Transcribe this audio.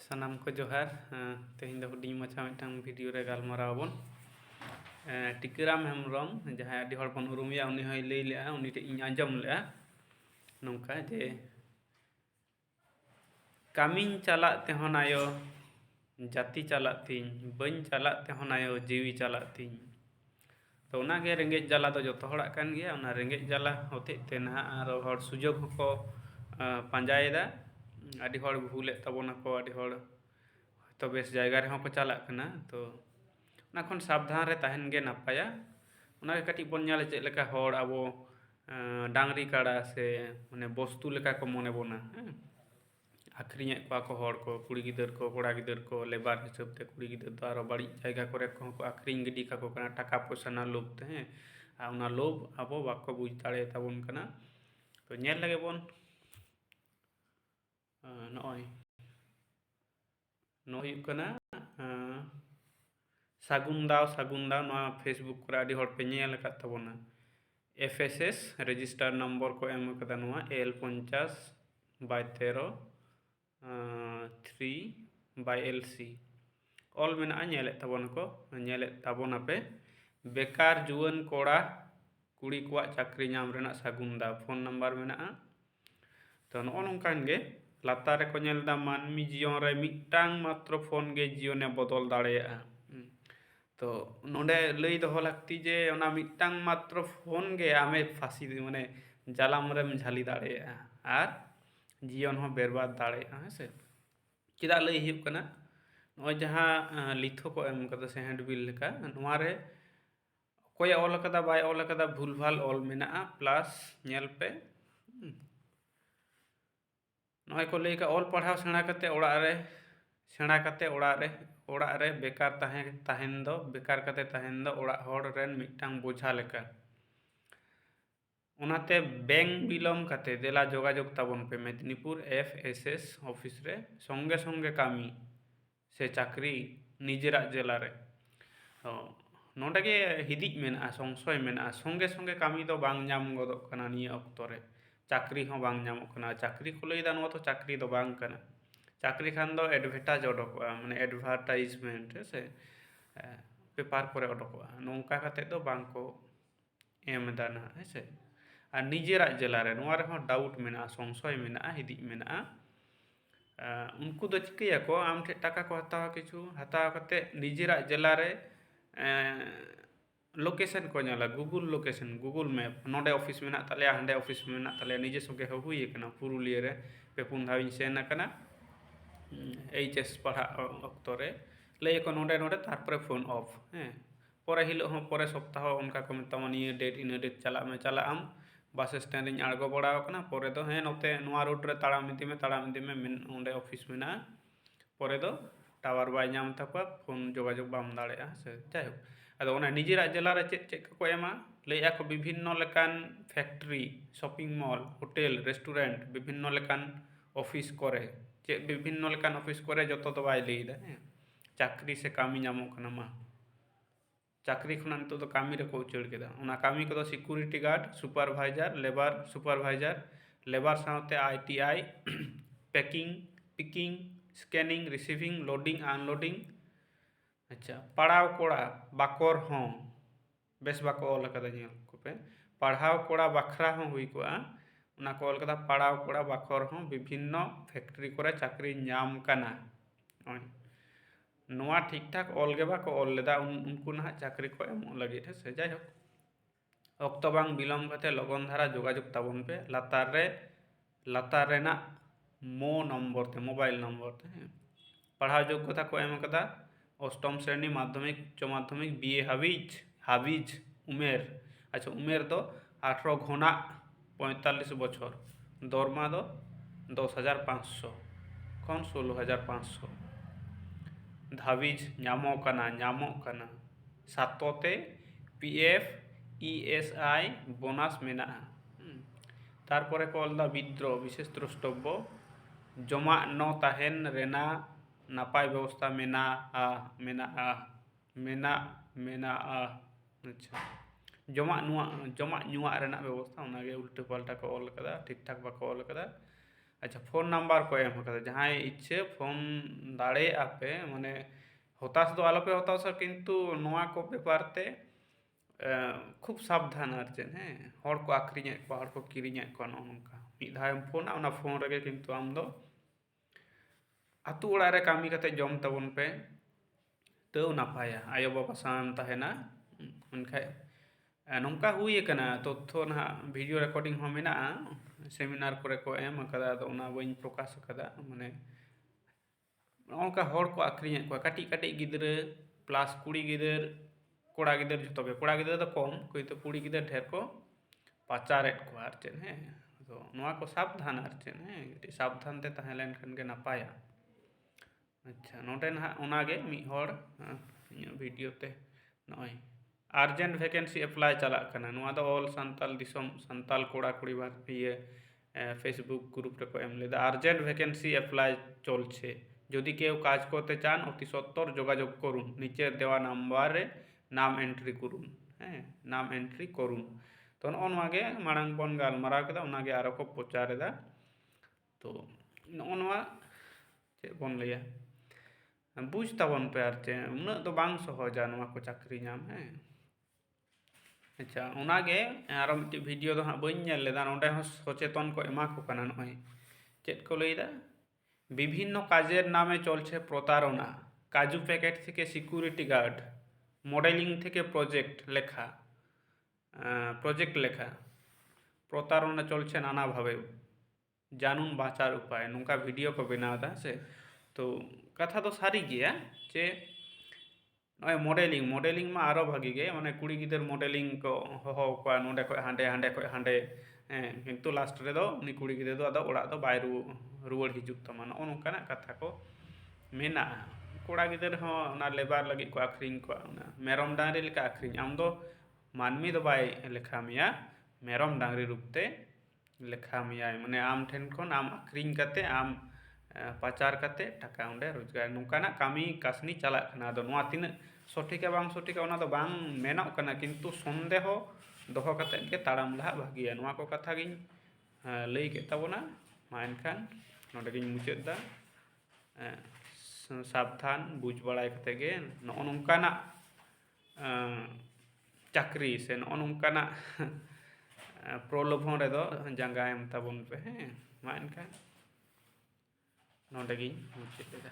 सानाम को जोहार तेहन हुडिंग माछा मिदटां भिडियो रे गालमाराव बन टिकाराम हेम्ब्रम जहाँ अभी हड़ बन उरुमिया उनी हय लई लेआ उनी टे इन आंजम लेआ नौका जे कामिन चला तेहन आयो जाति चला तीन बन चला तेहन आयो जीवी चला तीन तो उनागे रेंगेज जाला तो जो हड़ा कान गया उना रेंगेज जाला होते ते ना आरो हड़ सुजोग को पांजायेदा आदि हड़ भूले तबोना को आदि हड़ तो बेस जायगा रे को चला कना तो ना खन सावधान रे तहन गे नपाया उना कटी बन नेल चेद लेका हड़ आबो डांगरी काड़ा से माने बस्तु लेका को मने बोना आखरिए को हड़ को कुड़ी गिदर को कोड़ा गिदर को लेबार हिसाब ते कुड़ी गिदर तो आरो बाड़ी जायगा करे को आखरिंग गिडी का को टाका पैसा ना लोभ ते उना लोभ आबो बाको बुझ दाड़े ताबोन कना तो नेल लगे बोन नॉय नो हुयुग कना सागुन दाव ना फेसबुक करे आदि हड़ पे नेल का तबोना FSS रजिस्टर नंबर को एम कदा नोआ L50/13 3/LC ऑल मेना नेले तबोन को नेले तबोना पे बेकार जुआन कोड़ा कुड़ी को चाकरी नाम रेना सागुन दाव फोन नंबर मेना तो नो नोंकान गे लातार को नेलदा मानमी जीवन रे मिटांग मात्र फोन गे जीवने बदल दाड़ेया तो नोडे लई दो लगती जे ओना मिटांग मात्र फोन गे आमे फांसी माने जालाम रेम झाली दाड़ेया आर जीवन हो बर्बाद दाड़ेया हेसे चेदा लई हियुग कना नो जहाँ लिथो को एम कदा से हैंडबिल लेका नोआ रे कोई ऑल कदा बाय ऑल कदा भूल भाल ऑल मेना प्लस नेल पे नॉय को लई का ऑल पढ़ाव सेणा कते ओड़ा रे सेणा कते ओड़ा रे बेकार ताहेन दो बेकार कते ताहेन दो ओड़ा हड़ रेन मिटांग बोझा लेका उनाते बैंक बिलोम कते देला जोगाजोग ताबन पे मेदिनीपुर FSS ऑफिस रे संगे संगे कामी से चाकरी निजेरा जिला रे नोंडे गे हिदिज मेना संशय मेना संगे संगे कामी दो बांग नाम गदोग कना निया अक्तो रे चाकरी हो बांग नामोग कना चाकरी को लई दा नोआ तो चाकरी दो बांग कना चाकरी खान दो एडवर्टाइज ओडोकोआ माने एडवर्टाइजमेंट से पेपर करे ओडोकोआ नोंका कते दो बांग को एम दाना हेसे और निजेरा जिला रे नोआ रे हो डाउट मेना संशय मेना हिदिज मेना उनको दो चिकैया को आम ठे टाका को हतावा किछु हतावा कते निजेरा जिला रे लोकेशन को नेला गूगल लोकेशन गूगल मैप नोडे ऑफिस मेना ताले हांडे ऑफिस मेना ताले निजे संगे हुई कना पुरुलिया रे पे पुन धाविन सेन कना HS पढ़ा अक्तो रे लई को नोडे नोडे तारपरे फोन ऑफ परे हिलो हो परे सप्ताह उनका को मेता निये डेट इन डेट चला में चला आम बस स्टैंड इन आड़गो बड़ाव कना परे दो नोते नोआ रोड रे ताड़ाम इदी में ओंडे ऑफिस मेना परे दो टावर बाय नाम तकवा फोन जोगाजोग बाम दाड़ेया से जाय अदो ओना निजेरा जिला रे चेक चेक को एमा लैया को विभिन्न लेकान factory shopping mall hotel restaurant विभिन्न लेकान ऑफिस करे चे विभिन्न लेकान ऑफिस करे जतो तो बाय लैदा चाकरी से कामी नामो कना मा चाकरी खुना नितो तो कामी रे को उचड़ केदा ओना कामी को security guard supervisor labour supervisor labour साथे ITI packing picking scanning receiving loading unloading अच्छा पढ़ाव कोड़ा बाकोर हों बेस बाको ऑल कदा को पे पढ़ाव कोड़ा बखरा हों हुई को उना को ऑल कदा पढ़ाव कोड़ा बाकोर हों विभिन्न फैक्ट्री करे चाकरी नाम कना नोआ ठीक ठाक ऑल गे बाको ऑल लेदा उनको ना चाकरी को एम लगे है से जाय हो अक्तो बांग बिलम कते लगन धारा जोगाजोग ताबन पे लातार रे ना मो नंबर ते मोबाइल नंबर ते पढ़ाव योग्यता को एम कदा अष्टम श्रेणी माध्यमिक उच्च माध्यमिक BA हाविज उमेर अच्छा उमेर दो 18 घोना 45 बछर दरमा दो 10,500 कौन 16,500 धाविज नामो कना सातोते PF ESI बोनास मेना तारपरे को अलदा विद्रो विशेष द्रष्टव्य जमा न ताहेन रेना नापाय व्यवस्था मेना अच्छा जमा नुआ रेना व्यवस्था उल्टे पाल्टा को ऑल कदा ठीक ठाक बाको ऑल कदा अच्छा फोन नंबर को एम कदा जहाँ इच्छे फोन दाड़ेया पे माने हताश दो आलोपे हताशा किंतु नोआ को बेपारते खूब सावधान आर चेन हैं हर को आक्रिᱧेद को हर को किरिᱧेद को नोंका मिद धावेम फोना ओना फोन रेगे किंतु आम दो आतु ओड़ा रे कामी कते जम तबन पे तो नापाया आयो बाबा साम तहेना उनखाय नोंका हुई कना तथ्य ना वीडियो रिकॉर्डिंग हो मेना सेमिनार करे को एम कदा तो ओना बइन प्रकाश कदा माने नोंका हर को आक्रिᱧेद को काटी काटी गिदरे प्लस कुड़ी गिदर कोड़ा गिदर जतो गे कोड़ा गिदर तो कम किंतु कुड़ी गिदर ढेर को पाचारेद को आर चेन हैं तो नोआ को सावधान आर चेन हैं सावधान ते तहे लेन खन गे नापाया अच्छा नोटे ना ओनागे मी हर वीडियो ते नय अर्जेंट वैकेंसी अप्लाई चला कना नोआ दो ऑल संताल दिसम संताल कोड़ा कुड़ी बार ये फेसबुक ग्रुप रे को एम लेदा अर्जेंट वैकेंसी अप्लाई चलछे যদি কেউ কাজ করতে চান অতি সত্বর যোগাযোগ করুন নিচে দেওয়া নাম্বারে নাম এন্ট্রি করুন হ্যাঁ নাম এন্ট্রি করুন তো নগে মাড়াং বন গালমারাव केदा ओनागे आरो को प्रचारेदा तो नोआ चे बन लैया बुझ ताबन पे आर चे उना तो बांग सहजा नोआ को चाकरी नाम है अच्छा ओनागे आरो मिट्टी वीडियो दो हाँ बइन नेल लेदा नोंडे हो सचेतन को एमा को कना नय चेद को लैदा विभिन्न काजेर नामे चलছে প্রতারণা কাজু প্যাকেট থেকে সিকিউরিটি গার্ড মডেলিং থেকে প্রজেক্ট লেখা প্রতারণা চলছে নানাভাবে জানুন বাঁচার উপায় নৌকা ভিডিও को बनादा से तो कथा तो सारी गया जे नय मॉडलिंग में आरो भागी गे माने कुड़ी गिदर मॉडलिंग को हो को नोडे को हांडे हांडे को हांडे किंतु लास्ट रे दो उनी कुड़ी गिदर दो आदो ओड़ा दो बाय रुवाड़ हिजुग तमा नो नोंकाना कथा को मेना कोड़ा गिदर हो ना लेबार लगी को आखरिñ को मेरम डांगरी लेका आखरिñ आम दो मानमी दो बाय लेखा मिया मेरम डांगरी रूपते लेखा मिया माने आम ठेन खन आम आखरिñ कते आम पाचार कते टाका उंडे रोजगार नोंकाना कामी कासनी चला कना दो नोआ तिना सठिका बांग सठिका ओना दो बांग मेना कना किंतु संदेह दोहो कते के ताड़ाम लहा भागिया नोआ को कथा गिñ लई के ताबोना मा एनखान नोडे गिñ मुचाद सावधान बुझ बड़ाय कते गे नों नोंकाना चाकरी से नों नोंकाना प्रलोभन रे दो जांगा एम ताबोन पे हैं मा एनखान नोडे गिñ मुचाद।